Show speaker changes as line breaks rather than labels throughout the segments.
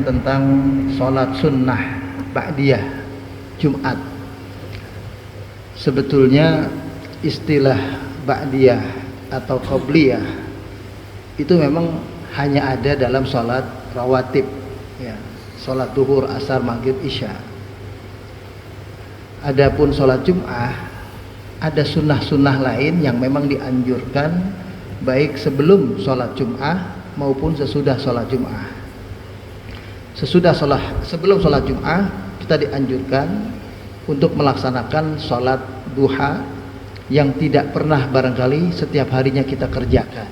menyampaikan tentang sholat sunnah ba'diyah Jumat. Sebetulnya istilah ba'diyah atau qobliyah itu memang hanya ada dalam sholat rawatib, ya, sholat duhur, asar, maghrib, isya. Adapun sholat Jum'ah ada sunnah-sunnah lain yang memang dianjurkan baik sebelum sholat Jum'ah maupun sesudah sholat Jum'ah. Sebelum sholat Jum'ah kita dianjurkan untuk melaksanakan sholat duha yang tidak pernah barangkali setiap harinya kita kerjakan.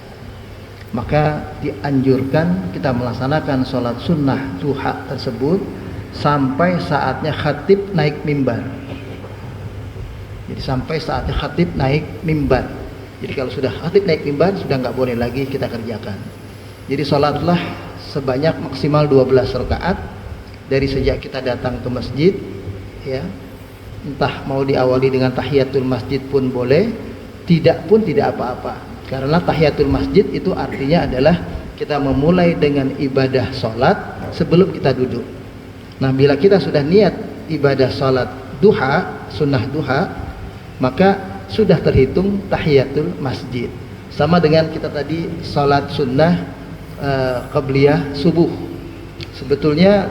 Maka dianjurkan kita melaksanakan sholat sunnah duha tersebut sampai saatnya khatib naik mimbar. Jadi sampai saatnya khatib naik mimbar. Jadi kalau sudah khatib naik mimbar sudah nggak boleh lagi kita kerjakan. Jadi sholatlah sebanyak maksimal 12 rakaat dari sejak kita datang ke masjid, ya. Entah mau diawali dengan tahiyatul masjid pun boleh, tidak pun tidak apa-apa. Karena tahiyatul masjid itu artinya adalah kita memulai dengan ibadah sholat sebelum kita duduk. Nah, bila kita sudah niat ibadah sholat duha, sunnah duha, maka sudah terhitung tahiyatul masjid. Sama dengan kita tadi sholat sunnah qabliyah subuh. Sebetulnya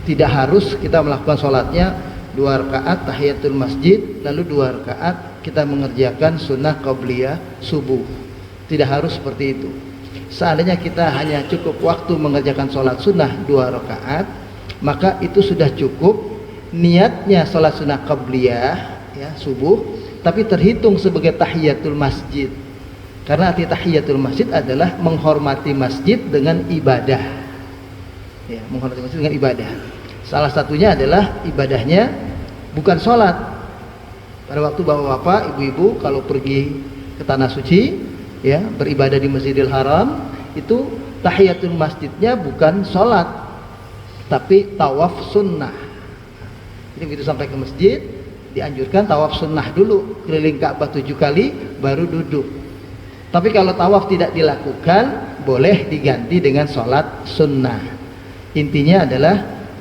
tidak harus kita melakukan sholatnya 2 rakaat tahiyatul masjid lalu 2 rakaat kita mengerjakan sunnah qabliyah subuh. Tidak harus seperti itu. Seandainya kita hanya cukup waktu mengerjakan sholat sunnah 2 rakaat, maka itu sudah cukup niatnya sholat sunnah qabliyah, ya, subuh, tapi terhitung sebagai tahiyatul masjid. Karena arti tahiyatul masjid adalah menghormati masjid dengan ibadah, ya, menghormati masjid dengan ibadah. Salah satunya adalah ibadahnya bukan sholat. Pada waktu bapak-bapak, ibu-ibu kalau pergi ke tanah suci, ya, beribadah di Masjidil Haram, itu tahiyatul masjidnya bukan sholat, tapi tawaf sunnah. Jadi begitu sampai ke masjid, dianjurkan tawaf sunnah dulu, keliling Ka'bah 7 kali, baru duduk. Tapi kalau tawaf tidak dilakukan, boleh diganti dengan sholat sunnah. Intinya adalah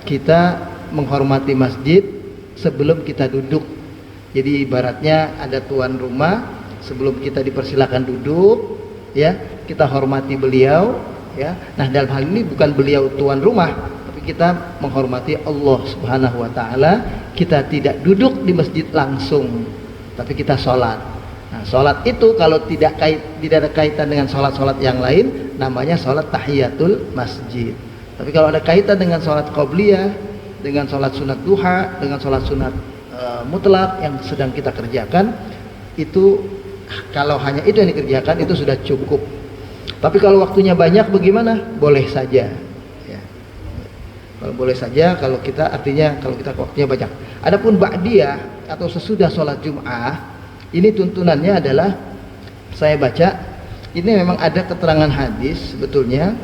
kita menghormati masjid sebelum kita duduk. Jadi ibaratnya ada tuan rumah, sebelum kita dipersilakan duduk, ya, kita hormati beliau, ya. Nah, dalam hal ini bukan beliau tuan rumah, tapi kita menghormati Allah Subhanahu wa taala. Kita tidak duduk di masjid langsung, tapi kita sholat. Nah, sholat itu kalau tidak ada kaitan dengan sholat-sholat yang lain, namanya sholat tahiyatul masjid. Tapi kalau ada kaitan dengan sholat qabliyah, dengan sholat sunat duha, dengan sholat sunat mutlak yang sedang kita kerjakan, itu kalau hanya itu yang dikerjakan itu sudah cukup. Tapi kalau waktunya banyak bagaimana? Boleh saja, ya. Kalau boleh saja kalau kita artinya kalau kita waktunya banyak. Adapun ba'diyah atau sesudah sholat Jum'ah, ini tuntunannya adalah, saya baca ini memang ada keterangan hadis, sebetulnya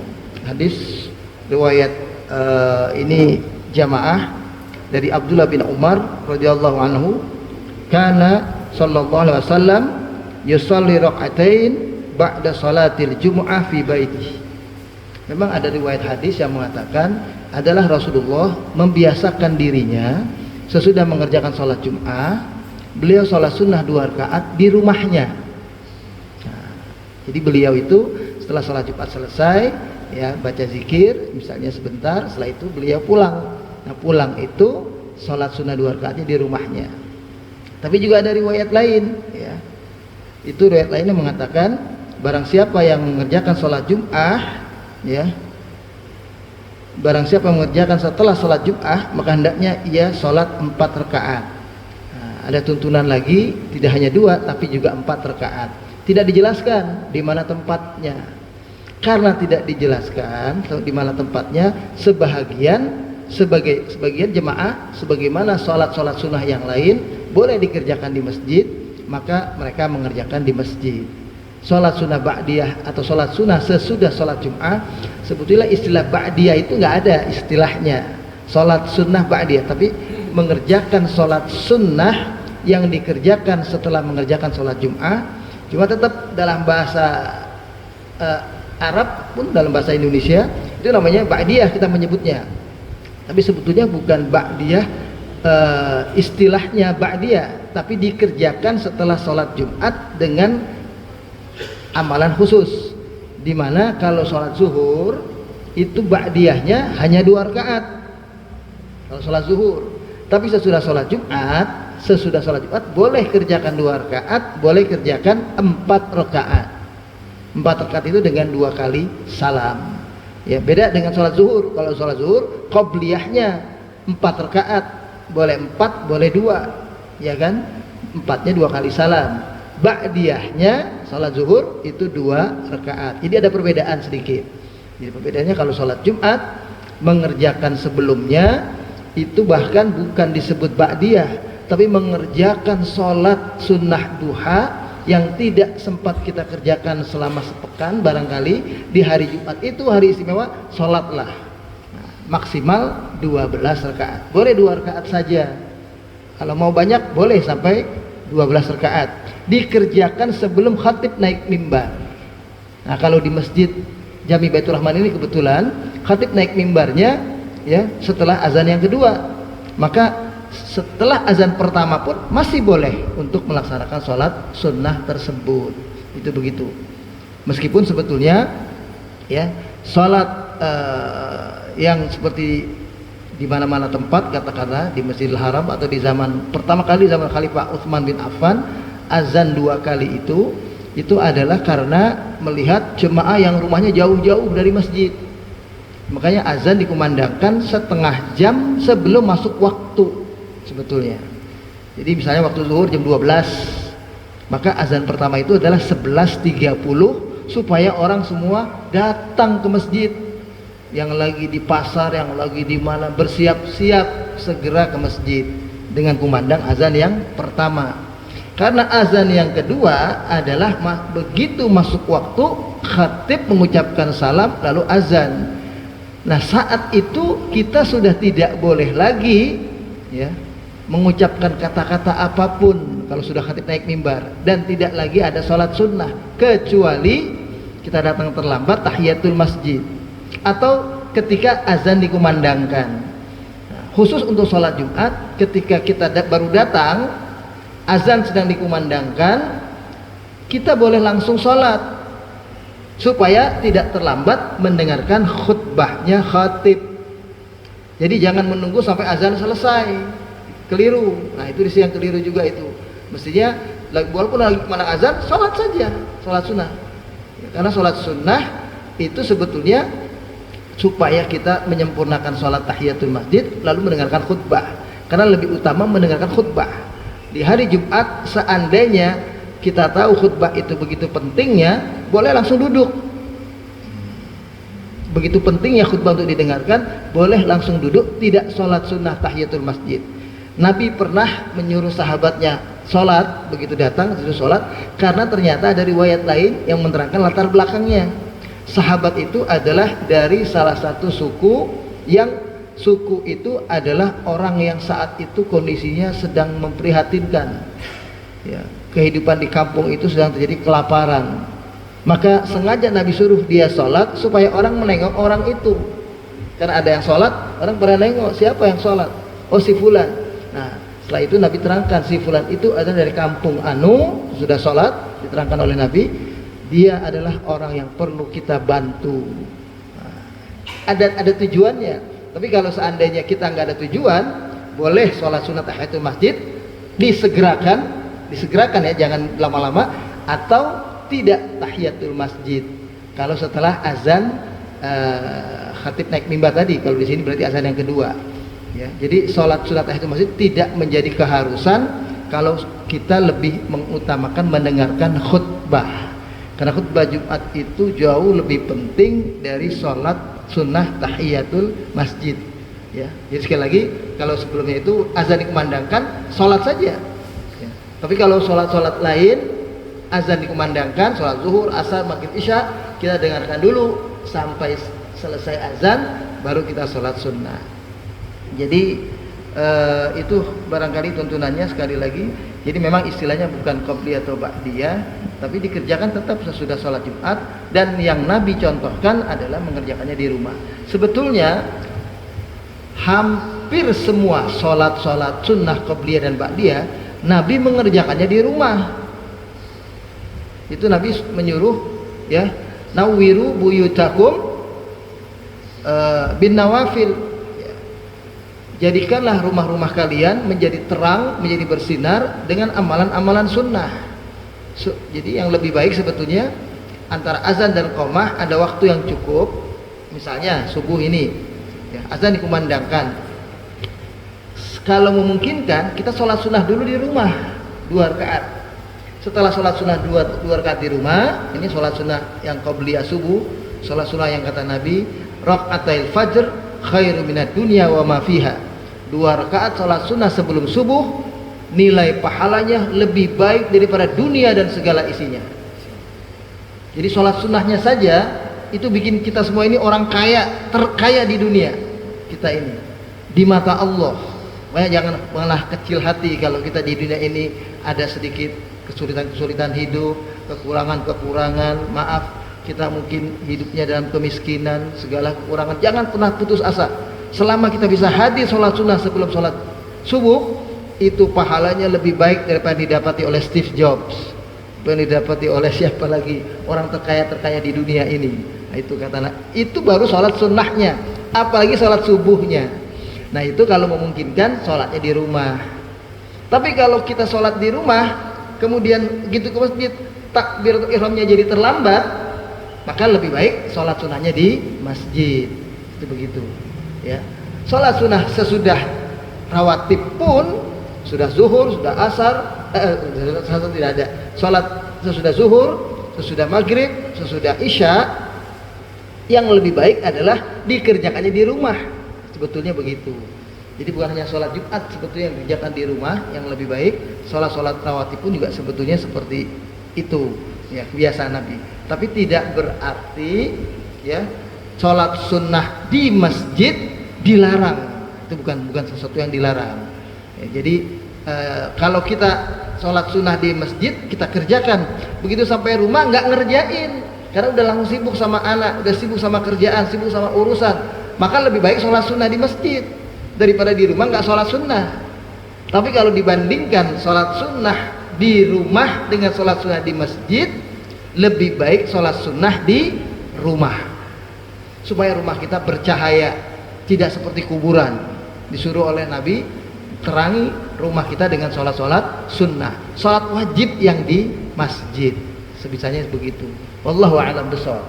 hadis riwayat ini jamaah dari Abdullah bin Umar radhiyallahu anhu, kana sallallahu alaihi wasallam yusalli rak'atain ba'da salatil jumu'ah fi baitihi. Memang ada riwayat hadis yang mengatakan adalah Rasulullah membiasakan dirinya sesudah mengerjakan salat Jum'ah, beliau salat sunnah 2 rakaat di rumahnya. Nah, jadi beliau itu setelah salat Jumat selesai, ya, baca zikir misalnya sebentar, setelah itu beliau pulang. Nah, pulang itu salat sunnah 2 rakaatnya di rumahnya. Tapi juga ada riwayat lain, ya. Itu riwayat lainnya mengatakan barang siapa yang mengerjakan salat Jum'ah, ya, barang siapa yang mengerjakan setelah salat Jum'ah, maka hendaknya ia salat 4 rakaat. Nah, ada tuntunan lagi, tidak hanya 2 tapi juga 4 rakaat. Tidak dijelaskan di mana tempatnya. Karena tidak dijelaskan di mana tempatnya, sebagian jemaah sebagaimana sholat sunnah yang lain boleh dikerjakan di masjid, maka mereka mengerjakan di masjid. Sholat sunnah ba'diyah atau sholat sunnah sesudah sholat Jum'ah, sebetulnya istilah ba'diyah itu nggak ada istilahnya sholat sunnah ba'diyah, tapi mengerjakan sholat sunnah yang dikerjakan setelah mengerjakan sholat Jum'ah. Cuma tetap dalam bahasa Arab pun dalam bahasa Indonesia itu namanya ba'diyah kita menyebutnya. Tapi sebetulnya bukan ba'diyah istilahnya ba'diyah, tapi dikerjakan setelah sholat Jumat dengan amalan khusus. Dimana kalau sholat zuhur itu ba'diyahnya hanya 2 rakaat kalau sholat zuhur. Tapi sesudah sholat Jumat boleh kerjakan 2 rakaat, boleh kerjakan 4 rakaat. 4 rakaat itu dengan 2 kali salam. Ya, beda dengan sholat zuhur. Kalau sholat zuhur qobliyahnya 4 rakaat, boleh 4, boleh 2, ya kan? 4-nya 2 kali salam. Ba'diyahnya sholat zuhur itu 2 rakaat. Jadi ada perbedaan sedikit. Jadi perbedaannya kalau sholat Jumat mengerjakan sebelumnya itu bahkan bukan disebut ba'diyah, tapi mengerjakan sholat sunnah duha yang tidak sempat kita kerjakan selama sepekan barangkali. Di hari Jumat itu hari istimewa, sholatlah maksimal 12 rakaat. Boleh 2 rakaat saja. Kalau mau banyak boleh sampai 12 rakaat. Dikerjakan sebelum khatib naik mimbar. Nah, kalau di masjid Jami Baitur Rahman ini kebetulan khatib naik mimbarnya ya setelah azan yang kedua. Maka setelah azan pertama pun masih boleh untuk melaksanakan sholat sunnah tersebut. Itu begitu. Meskipun sebetulnya ya sholat yang seperti di mana-mana tempat, katakanlah di Masjidil Haram atau di zaman pertama kali zaman Khalifah Utsman bin Affan, azan 2 kali itu adalah karena melihat jemaah yang rumahnya jauh-jauh dari masjid. Makanya azan dikumandangkan setengah jam sebelum masuk waktu sebetulnya. Jadi misalnya waktu zuhur jam 12, maka azan pertama itu adalah 11.30 supaya orang semua datang ke masjid. Yang lagi di pasar, yang lagi di mana, bersiap-siap segera ke masjid dengan kumandang azan yang pertama. Karena azan yang kedua adalah begitu masuk waktu khatib mengucapkan salam lalu azan. Nah, saat itu kita sudah tidak boleh lagi ya mengucapkan kata-kata apapun kalau sudah khatib naik mimbar, dan tidak lagi ada sholat sunnah kecuali kita datang terlambat tahiyatul masjid atau ketika azan dikumandangkan. Nah, khusus untuk sholat Jumat ketika kita baru datang, azan sedang dikumandangkan, kita boleh langsung sholat supaya tidak terlambat mendengarkan khutbahnya khatib. Jadi jangan menunggu sampai azan selesai, keliru. Nah, itu yang keliru juga itu. Mestinya walaupun lagi mana azan, sholat saja, sholat sunnah. Karena sholat sunnah itu sebetulnya supaya kita menyempurnakan sholat tahiyatul masjid lalu mendengarkan khutbah. Karena lebih utama mendengarkan khutbah. Di hari Jumat seandainya kita tahu khutbah itu begitu pentingnya, boleh langsung duduk. Begitu pentingnya khutbah untuk didengarkan, boleh langsung duduk, tidak sholat sunnah tahiyatul masjid. Nabi pernah menyuruh sahabatnya sholat, begitu datang disuruh sholat, karena ternyata ada riwayat lain yang menerangkan latar belakangnya. Sahabat itu adalah dari salah satu suku yang suku itu adalah orang yang saat itu kondisinya sedang memprihatinkan ya, kehidupan di kampung itu sedang terjadi kelaparan. Maka sengaja Nabi suruh dia sholat supaya orang menengok orang itu. Karena ada yang sholat, orang pada nengok siapa yang sholat, oh si fulan. Nah, setelah itu Nabi terangkan si fulan itu adalah dari kampung anu, sudah sholat, diterangkan oleh Nabi, dia adalah orang yang perlu kita bantu. Nah, ada tujuannya. Tapi kalau seandainya kita nggak ada tujuan, boleh sholat sunat tahiyatul masjid disegerakan ya, jangan lama-lama, atau tidak tahiyatul masjid. Kalau setelah azan khatib naik mimbar tadi, kalau di sini berarti azan yang kedua. Ya, jadi sholat sunat tahiyatul masjid tidak menjadi keharusan kalau kita lebih mengutamakan mendengarkan khutbah. Karena khutbah Jumat itu jauh lebih penting dari sholat sunnah tahiyatul masjid. Ya, jadi sekali lagi kalau sebelumnya itu azan dikumandangkan, sholat saja. Ya. Tapi kalau sholat lain, azan dikumandangkan, sholat zuhur, asar, maghrib, isya, kita dengarkan dulu sampai selesai azan, baru kita sholat sunnah. Jadi itu barangkali tuntunannya sekali lagi. Jadi memang istilahnya bukan qobliyah atau ba'diyah, tapi dikerjakan tetap sesudah sholat Jumat, dan yang Nabi contohkan adalah mengerjakannya di rumah. Sebetulnya hampir semua sholat sunnah qobliyah dan ba'diyah Nabi mengerjakannya di rumah. Itu Nabi menyuruh, ya, nawwiru buyutakum bin nawafil, jadikanlah rumah-rumah kalian menjadi terang, menjadi bersinar dengan amalan-amalan sunnah. Jadi yang lebih baik sebetulnya antara azan dan qomah ada waktu yang cukup. Misalnya subuh ini, ya, azan dikumandangkan. Kalau memungkinkan kita sholat sunnah dulu di rumah 2 rakaat. Setelah sholat sunnah 2 rakaat di rumah, ini sholat sunnah yang qobliyah subuh, sholat sunnah yang kata Nabi, rakaatil fajr khairu minad dunya wa ma fiha. 2 rakaat sholat sunnah sebelum subuh, nilai pahalanya lebih baik daripada dunia dan segala isinya. Jadi sholat sunnahnya saja itu bikin kita semua ini orang kaya, terkaya di dunia kita ini di mata Allah. Makanya jangan pernah kecil hati kalau kita di dunia ini ada sedikit kesulitan-kesulitan hidup, kekurangan-kekurangan, maaf, kita mungkin hidupnya dalam kemiskinan, segala kekurangan. Jangan pernah putus asa. Selama kita bisa hadir sholat sunnah sebelum sholat subuh, itu pahalanya lebih baik daripada didapati oleh Steve Jobs, yang didapati oleh siapa lagi, orang terkaya di dunia ini. Nah, itu kata, itu baru sholat sunnahnya, apalagi sholat subuhnya. Nah, itu kalau memungkinkan sholatnya di rumah. Tapi kalau kita sholat di rumah kemudian gitu ke masjid, takbiratul ihramnya jadi terlambat, maka lebih baik sholat sunnahnya di masjid. Itu begitu, ya. Sholat sunnah sesudah rawatib pun, sudah zuhur, sudah asar, tidak ada. Sholat sesudah zuhur, sesudah maghrib, sesudah isya, yang lebih baik adalah dikerjakannya di rumah. Sebetulnya begitu. Jadi bukan hanya sholat Jumat sebetulnya yang dikerjakan di rumah yang lebih baik. Sholat rawatib pun juga sebetulnya seperti itu, ya, kebiasaan Nabi. Tapi tidak berarti, ya, sholat sunnah di masjid dilarang. Itu bukan sesuatu yang dilarang. Ya, jadi kalau kita sholat sunnah di masjid kita kerjakan, begitu sampai rumah nggak ngerjain karena udah langsung sibuk sama anak, udah sibuk sama kerjaan, sibuk sama urusan, maka lebih baik sholat sunnah di masjid daripada di rumah nggak sholat sunnah. Tapi kalau dibandingkan sholat sunnah di rumah dengan sholat sunnah di masjid, lebih baik sholat sunnah di rumah supaya rumah kita bercahaya, tidak seperti kuburan. Disuruh oleh Nabi, terangi rumah kita dengan sholat-sholat sunnah, sholat wajib yang di masjid, sebisanya begitu. Wallahu a'lam bishawab.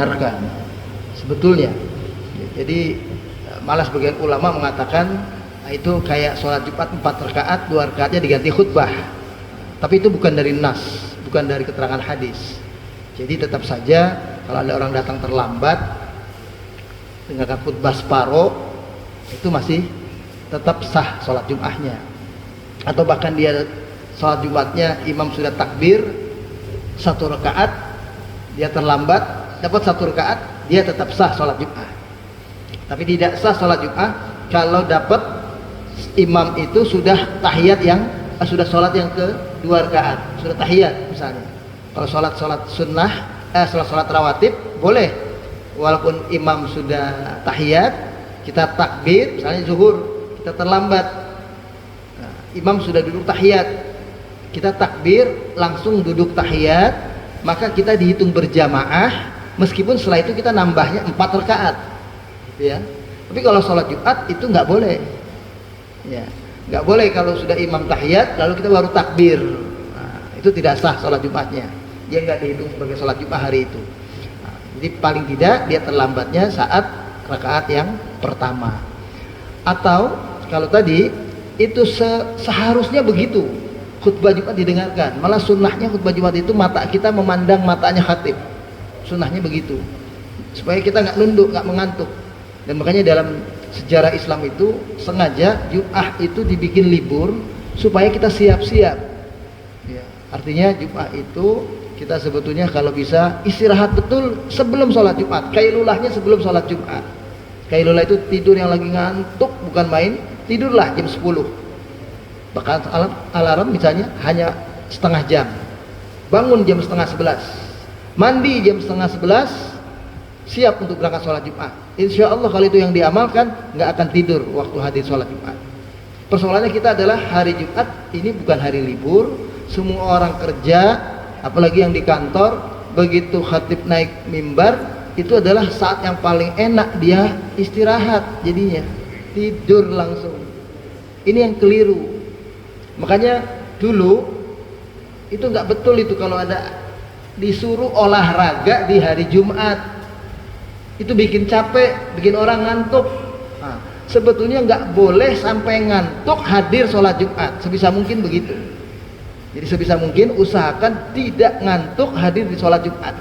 Benarkan sebetulnya. Jadi malah sebagian ulama mengatakan itu kayak sholat Jumat 4 rakaat, 2 rakaatnya diganti khutbah. Tapi itu bukan dari nas, bukan dari keterangan hadis. Jadi tetap saja kalau ada orang datang terlambat, dengarkan khutbah separuh, itu masih tetap sah sholat Jumatnya. Atau bahkan dia sholat Jumatnya imam sudah takbir 1 rakaat, dia terlambat dapat 1 rakaat, dia tetap sah sholat Jumat. Tapi tidak sah sholat Jumat kalau dapat imam itu sudah tahiyat yang sudah sholat yang ke 2 rakaat, sudah tahiyat misalnya. Kalau sholat sunnah, sholat rawatib boleh, walaupun imam sudah tahiyat, kita takbir, misalnya zuhur kita terlambat, nah, imam sudah duduk tahiyat, kita takbir langsung duduk tahiyat, maka kita dihitung berjamaah, meskipun setelah itu kita nambahnya 4 rakaat, ya. Tapi kalau sholat Jumat itu nggak boleh, ya, nggak boleh kalau sudah imam tahiyat lalu kita baru takbir, nah, itu tidak sah sholat Jumatnya, dia nggak dihitung sebagai sholat Jumat hari itu. Nah, jadi paling tidak dia terlambatnya saat rakaat yang pertama. Atau kalau tadi itu seharusnya begitu khutbah Jumat didengarkan, malah sunnahnya khutbah Jumat itu mata kita memandang matanya khatib, sunnahnya begitu supaya kita nggak nunduk, nggak mengantuk. Dan makanya dalam sejarah Islam itu sengaja Jumat itu dibikin libur supaya kita siap-siap, ya, artinya Jumat itu kita sebetulnya kalau bisa istirahat betul sebelum sholat Jumat. Qailulahnya sebelum sholat Jumat. Qailulah itu tidur yang lagi ngantuk, bukan main, tidurlah jam 10. Bahkan alarm misalnya hanya setengah jam, bangun jam setengah 11, mandi jam setengah 11, siap untuk berangkat sholat Jumat. insya Allah kalau itu yang diamalkan nggak akan tidur waktu hadir sholat Jumat. Persoalannya kita adalah hari Jumat ini bukan hari libur, semua orang kerja, apalagi yang di kantor. Begitu khatib naik mimbar, itu adalah saat yang paling enak dia istirahat, jadinya tidur langsung. Ini yang keliru. Makanya dulu itu nggak betul itu kalau ada disuruh olahraga di hari Jumat, itu bikin capek, bikin orang ngantuk. Nah, sebetulnya nggak boleh sampai ngantuk hadir sholat Jumat, sebisa mungkin begitu. Jadi sebisa mungkin usahakan tidak ngantuk hadir di sholat Jumat,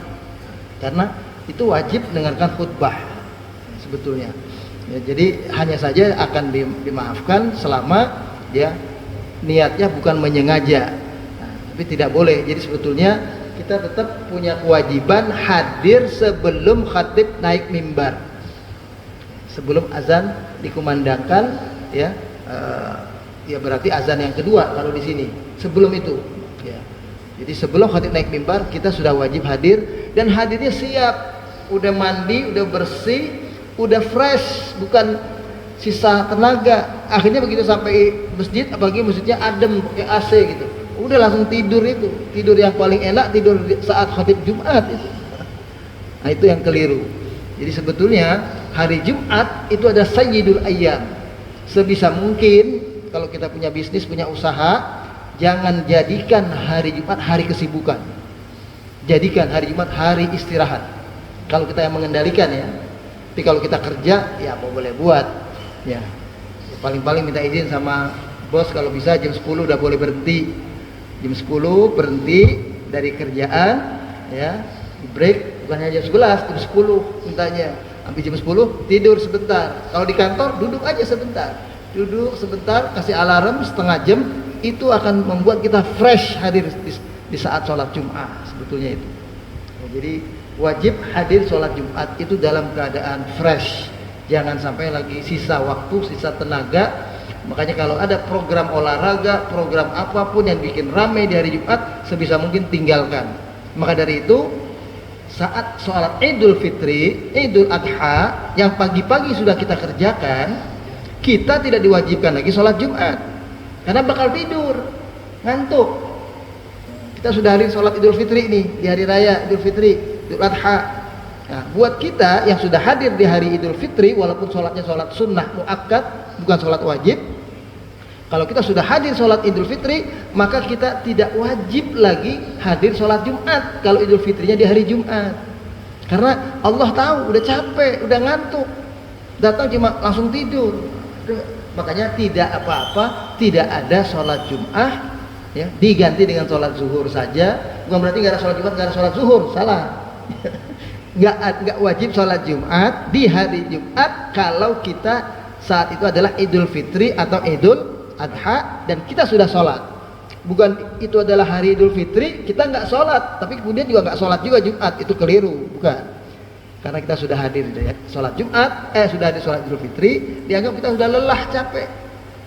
karena itu wajib mendengarkan khutbah sebetulnya. Ya, jadi hanya saja akan dimaafkan selama ya niatnya bukan menyengaja. Nah, tapi tidak boleh. Jadi sebetulnya kita tetap punya kewajiban hadir sebelum khatib naik mimbar, sebelum azan dikumandangkan, ya. Ya berarti azan yang kedua kalau di sini. Sebelum itu, ya. Jadi sebelum khatib naik mimbar kita sudah wajib hadir, dan hadirnya siap, udah mandi, udah bersih, udah fresh, bukan sisa tenaga. Akhirnya begitu sampai masjid, apalagi masjidnya adem pakai AC gitu, udah langsung tidur. Itu tidur yang paling enak, tidur saat khatib Jumat itu. Nah, itu yang keliru. Jadi sebetulnya hari Jumat itu ada sayyidul ayyam. Sebisa mungkin kalau kita punya bisnis, punya usaha, jangan jadikan hari Jumat hari kesibukan. Jadikan hari Jumat hari istirahat. Kalau kita yang mengendalikan, ya. Tapi kalau kita kerja, ya mau boleh buat. Ya. Paling-paling minta izin sama bos, kalau bisa jam 10 udah boleh berhenti. Jam 10 berhenti dari kerjaan, ya. Break bukan hanya jam 11, jam 10 mintanya. Sampai jam 10 tidur sebentar. Kalau di kantor duduk aja sebentar. Duduk sebentar, kasih alarm setengah jam, itu akan membuat kita fresh hadir di saat sholat Jumat sebetulnya itu. Jadi wajib hadir sholat Jumat itu dalam keadaan fresh, jangan sampai lagi sisa waktu, sisa tenaga. Makanya kalau ada program olahraga, program apapun yang bikin ramai di hari Jumat, sebisa mungkin tinggalkan. Maka dari itu saat sholat Idul Fitri, Idul Adha yang pagi-pagi sudah kita kerjakan, kita tidak diwajibkan lagi sholat Jumat, karena bakal tidur, ngantuk. Kita sudah hari sholat Idul Fitri nih, di hari raya Idul Fitri, Idul Adha. Nah, buat kita yang sudah hadir di hari Idul Fitri, walaupun sholatnya sholat sunnah muakkad, bukan sholat wajib, kalau kita sudah hadir sholat Idul Fitri, maka kita tidak wajib lagi hadir sholat Jumat kalau Idul Fitrinya di hari Jumat, karena Allah tahu udah capek, udah ngantuk, datang cuma langsung tidur. Makanya tidak apa-apa, tidak ada sholat Jum'ah, ya, diganti dengan sholat zuhur saja. Bukan berarti nggak ada sholat Jumat, nggak ada sholat zuhur, salah. Nggak wajib sholat Jumat di hari Jumat kalau kita saat itu adalah Idul Fitri atau Idul Adha dan kita sudah sholat. Bukan itu adalah hari Idul Fitri kita nggak sholat, tapi kemudian juga nggak sholat juga Jumat, itu keliru, bukan. Karena kita sudah hadir ya, sholat Jumat, sudah hadir sholat Idul Fitri, dianggap kita sudah lelah, capek.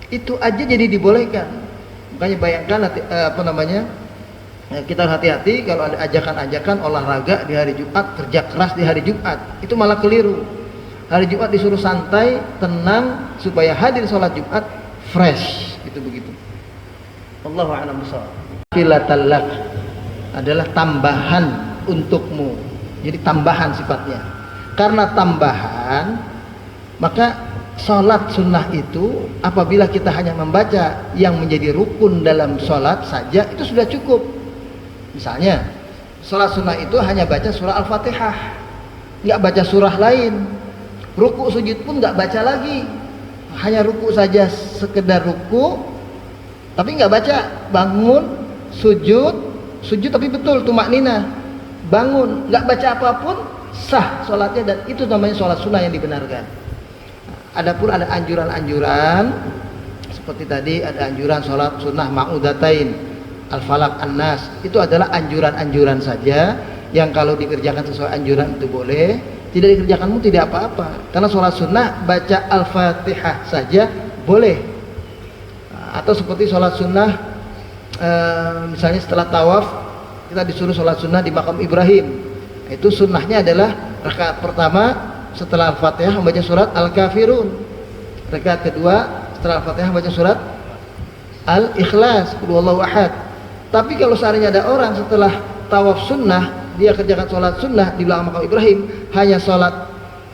Itu aja jadi dibolehkan. Makanya bayangkan kita hati-hati kalau ada ajakan-ajakan olahraga di hari Jumat, kerja keras di hari Jumat, itu malah keliru. Hari Jumat disuruh santai, tenang, supaya hadir sholat Jumat fresh, itu begitu. Allahu a'lam bishawab. Filatallak adalah tambahan untukmu. Jadi tambahan sifatnya. Karena tambahan, maka sholat sunnah itu apabila kita hanya membaca yang menjadi rukun dalam sholat saja, itu sudah cukup. Misalnya sholat sunnah itu hanya baca surah Al-Fatihah, nggak baca surah lain. Ruku sujud pun nggak baca lagi, hanya ruku saja, sekedar ruku, tapi nggak baca. Bangun sujud tapi betul tumakninah, bangun, nggak baca apapun, sah sholatnya, dan itu namanya sholat sunnah yang dibenarkan. Adapun ada anjuran-anjuran seperti tadi, ada anjuran sholat sunnah ma'udatain, al-falak, an-nas, itu adalah anjuran-anjuran saja yang kalau dikerjakan sesuai anjuran itu boleh, tidak dikerjakanmu tidak apa-apa, karena sholat sunnah baca al-fatihah saja boleh. Atau seperti sholat sunnah misalnya setelah tawaf kita disuruh sholat sunnah di makam Ibrahim, itu sunnahnya adalah rakaat pertama setelah Al-Fatihah membaca surat Al-Kafirun. Rakaat kedua setelah Al-Fatihah membaca surat Al-Ikhlas, Qul huwallahu ahad. Tapi kalau seandainya ada orang setelah tawaf sunnah, dia kerjakan sholat sunnah di belakang makam Ibrahim, hanya sholat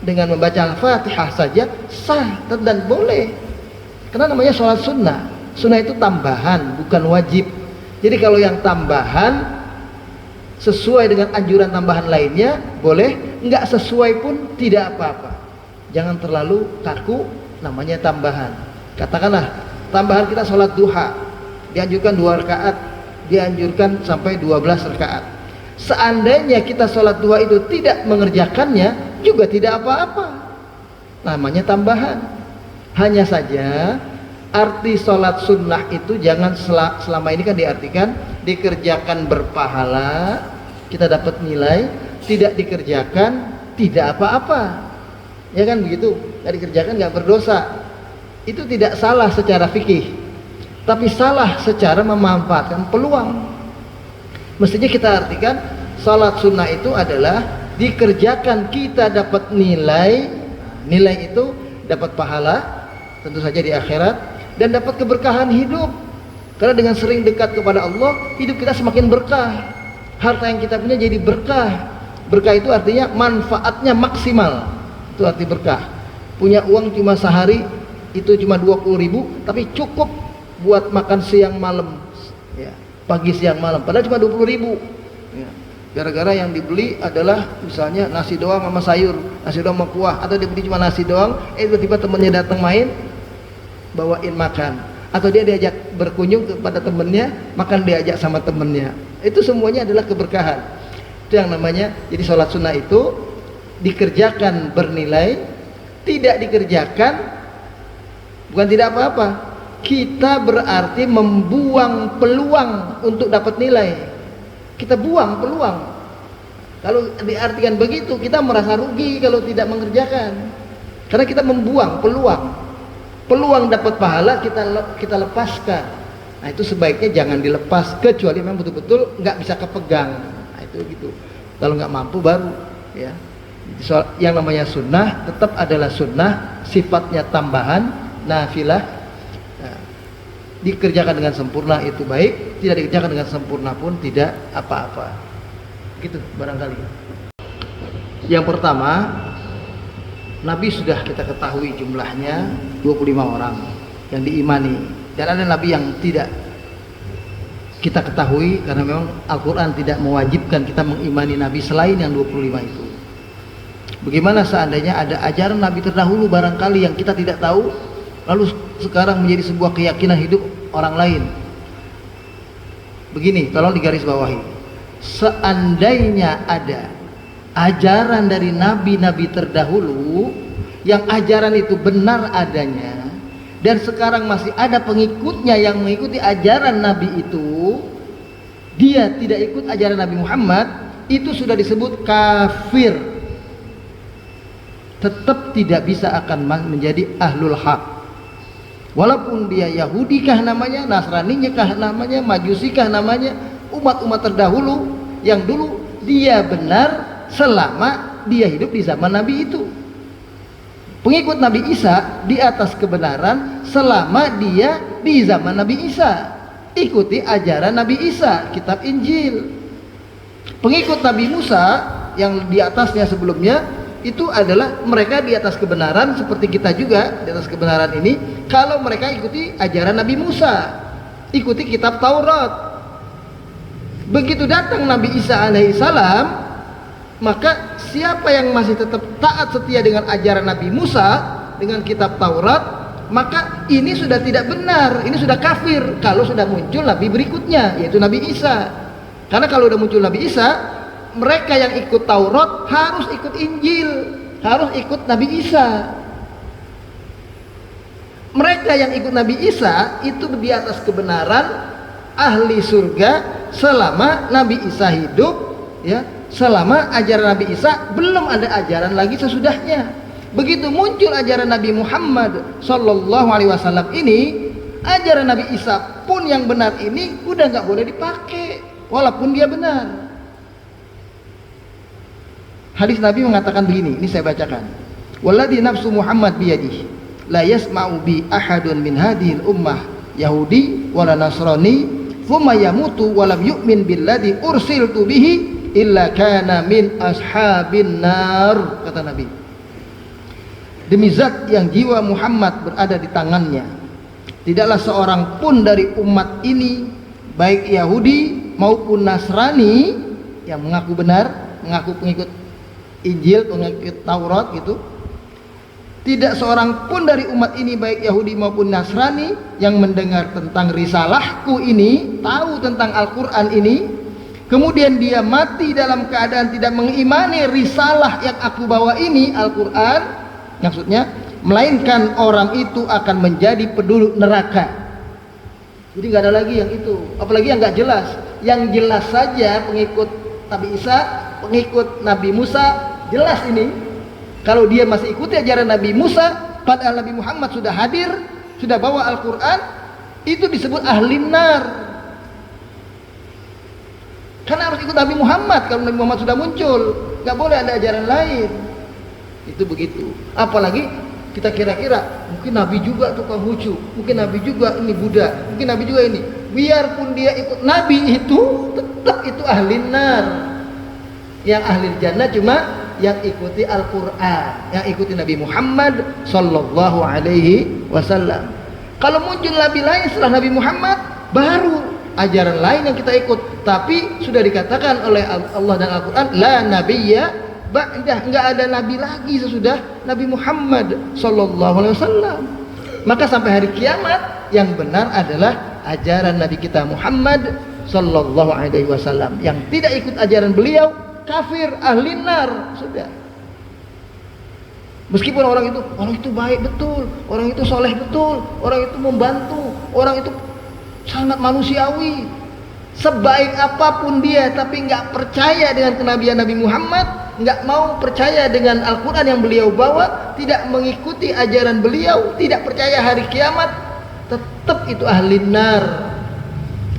dengan membaca Al-Fatihah saja, sah dan boleh. Karena namanya sholat sunnah. Sunnah itu tambahan, bukan wajib. Jadi kalau yang tambahan sesuai dengan anjuran tambahan lainnya boleh, nggak sesuai pun tidak apa-apa. Jangan terlalu kaku, namanya tambahan. Katakanlah tambahan kita sholat duha, dianjurkan 2 rakaat, dianjurkan sampai 12 rakaat. Seandainya kita sholat duha itu tidak mengerjakannya, juga tidak apa-apa, namanya tambahan. Hanya saja arti sholat sunnah itu jangan selama ini kan diartikan dikerjakan berpahala, kita dapat nilai, tidak dikerjakan tidak apa-apa, ya kan begitu. Nggak dikerjakan nggak berdosa. Itu tidak salah secara fikih, tapi salah secara memanfaatkan peluang. Mestinya kita artikan salat sunnah itu adalah dikerjakan kita dapat nilai, nilai itu dapat pahala tentu saja di akhirat, dan dapat keberkahan hidup. Karena dengan sering dekat kepada Allah, hidup kita semakin berkah. Harta yang kita punya jadi berkah. Berkah itu artinya manfaatnya maksimal. Itu arti berkah. Punya uang cuma sehari itu cuma 20.000, tapi cukup buat makan siang malam, ya, pagi siang malam. Padahal cuma 20.000. Ya. Gara-gara yang dibeli adalah misalnya nasi doang sama sayur, nasi doang sama kuah, atau dibeli cuma nasi doang, tiba-tiba temennya datang main, bawain makan, atau dia diajak berkunjung kepada temennya, makan diajak sama temennya. Itu semuanya adalah keberkahan. Itu yang namanya, jadi sholat sunnah itu dikerjakan bernilai, tidak dikerjakan bukan tidak apa-apa. Kita berarti membuang peluang untuk dapat nilai. Kita buang peluang. Kalau diartikan begitu, kita merasa rugi kalau tidak mengerjakan, karena kita membuang peluang dapat pahala kita lepaskan. Nah itu sebaiknya jangan dilepas, kecuali memang betul-betul nggak bisa kepegang. Nah itu gitu. Kalau nggak mampu baru, ya. Yang namanya sunnah tetap adalah sunnah, sifatnya tambahan, nafilah. Nah, dikerjakan dengan sempurna itu baik, tidak dikerjakan dengan sempurna pun tidak apa-apa. Gitu barangkali. Yang pertama, Nabi sudah kita ketahui jumlahnya 25 orang yang diimani, dan ada Nabi yang tidak kita ketahui karena memang Al-Quran tidak mewajibkan kita mengimani Nabi selain yang 25 itu. Bagaimana seandainya ada ajaran Nabi terdahulu barangkali yang kita tidak tahu, lalu sekarang menjadi sebuah keyakinan hidup orang lain? Begini, tolong digarisbawahi, seandainya ada ajaran dari nabi-nabi terdahulu yang ajaran itu benar adanya, dan sekarang masih ada pengikutnya yang mengikuti ajaran nabi itu, dia tidak ikut ajaran Nabi Muhammad, itu sudah disebut kafir. Tetap tidak bisa akan menjadi ahlul haq, walaupun dia Yahudi kah namanya, Nasrani kah namanya, Majusi kah namanya, umat-umat terdahulu yang dulu dia benar selama dia hidup di zaman Nabi itu. Pengikut Nabi Isa di atas kebenaran selama dia di zaman Nabi Isa, ikuti ajaran Nabi Isa, kitab Injil. Pengikut Nabi Musa yang di atasnya sebelumnya itu adalah mereka di atas kebenaran seperti kita juga di atas kebenaran ini, kalau mereka ikuti ajaran Nabi Musa, ikuti kitab Taurat. Begitu datang Nabi Isa alaihissalam, maka siapa yang masih tetap taat setia dengan ajaran Nabi Musa, dengan kitab Taurat, maka ini sudah tidak benar, ini sudah kafir. Kalau sudah muncul Nabi berikutnya, yaitu Nabi Isa. Karena kalau sudah muncul Nabi Isa, mereka yang ikut Taurat harus ikut Injil, harus ikut Nabi Isa. Mereka yang ikut Nabi Isa itu di atas kebenaran, ahli surga selama Nabi Isa hidup, ya. Selama ajaran Nabi Isa belum ada ajaran lagi sesudahnya. Begitu muncul ajaran Nabi Muhammad Sallallahu Alaihi Wasallam ini, ajaran Nabi Isa pun yang benar ini udah nggak boleh dipakai, walaupun dia benar. Hadis Nabi mengatakan begini, ini saya bacakan. Walladzi nafsu Muhammad biyadihi la yasma'u bi ahadun min hadhil ummah yahudi wala nasrani thumma yamutu wa lam yu'min billadzi ursiltu bihi illa kana min ashabin nar, kata Nabi. Demi zat yang jiwa Muhammad berada di tangannya, tidaklah seorang pun dari umat ini, baik Yahudi maupun Nasrani yang mengaku benar, mengaku pengikut Injil, pengikut Taurat gitu, tidak seorang pun dari umat ini, baik Yahudi maupun Nasrani, yang mendengar tentang risalahku ini, tahu tentang Al-Quran ini, kemudian dia mati dalam keadaan tidak mengimani risalah yang aku bawa ini, Al-Quran maksudnya, melainkan orang itu akan menjadi penduduk neraka. Jadi nggak ada lagi yang itu, apalagi yang nggak jelas. Yang jelas saja pengikut Nabi Isa, pengikut Nabi Musa, jelas ini. Kalau dia masih ikuti ajaran Nabi Musa, padahal Nabi Muhammad sudah hadir, sudah bawa Al-Quran, itu disebut ahli nar. Karena harus ikut Nabi Muhammad. Kalau Nabi Muhammad sudah muncul, nggak boleh ada ajaran lain. Itu begitu. Apalagi kita kira-kira mungkin Nabi juga tukang hucu, mungkin Nabi juga ini Buddha, mungkin Nabi juga ini. Biarpun dia ikut Nabi itu, tetap itu ahli nar. Yang ahli jannah cuma yang ikuti Al-Quran, yang ikuti Nabi Muhammad sallallahu alaihi wasallam. Kalau muncul Nabi lain setelah Nabi Muhammad, baru ajaran lain yang kita ikut. Tapi sudah dikatakan oleh Allah dan Al-Quran, la nabiyya ba'dah, enggak ada nabi lagi sesudah Nabi Muhammad sallallahu alaihi wasallam. Maka sampai hari kiamat yang benar adalah ajaran Nabi kita Muhammad sallallahu alaihi wasallam. Yang tidak ikut ajaran beliau kafir, ahli nar, sudah. Meskipun orang itu baik betul, orang itu soleh betul, orang itu membantu, orang itu sangat manusiawi, sebaik apapun dia, tapi nggak percaya dengan kenabian Nabi Muhammad, nggak mau percaya dengan Al-Quran yang beliau bawa, tidak mengikuti ajaran beliau, tidak percaya hari kiamat, tetap itu ahli nar.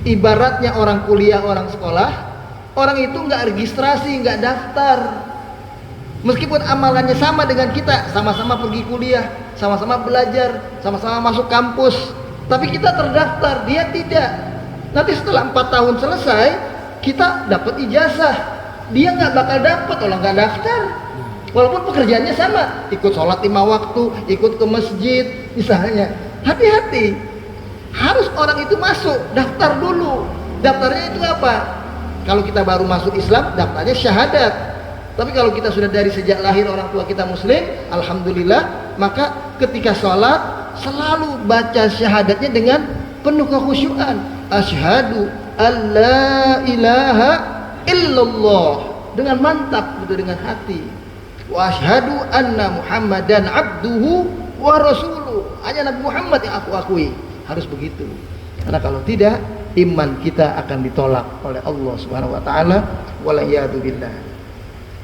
Ibaratnya orang kuliah, orang sekolah, orang itu nggak registrasi, nggak daftar, meskipun amalannya sama dengan kita, sama-sama pergi kuliah, sama-sama belajar, sama-sama masuk kampus, tapi kita terdaftar, dia tidak. Nanti setelah 4 tahun selesai, kita dapat ijazah, dia nggak bakal dapat kalau nggak daftar. Walaupun pekerjaannya sama, ikut sholat 5 waktu, ikut ke masjid misalnya. Hati-hati, harus orang itu masuk, daftar dulu. Daftarnya itu apa? Kalau kita baru masuk Islam, daftarnya syahadat. Tapi kalau kita sudah dari sejak lahir orang tua kita muslim, alhamdulillah, maka ketika sholat selalu baca syahadatnya dengan penuh kekhusyuan. Asyhadu alla ilaha illallah, dengan mantap, gitu, dengan hati. Wa asyhadu anna Muhammadan abduhu wa rasuluh. Hanya Nabi Muhammad yang aku akui. Harus begitu. Karena kalau tidak, iman kita akan ditolak oleh Allah Subhanahu wa taala. Wal iyadu billah.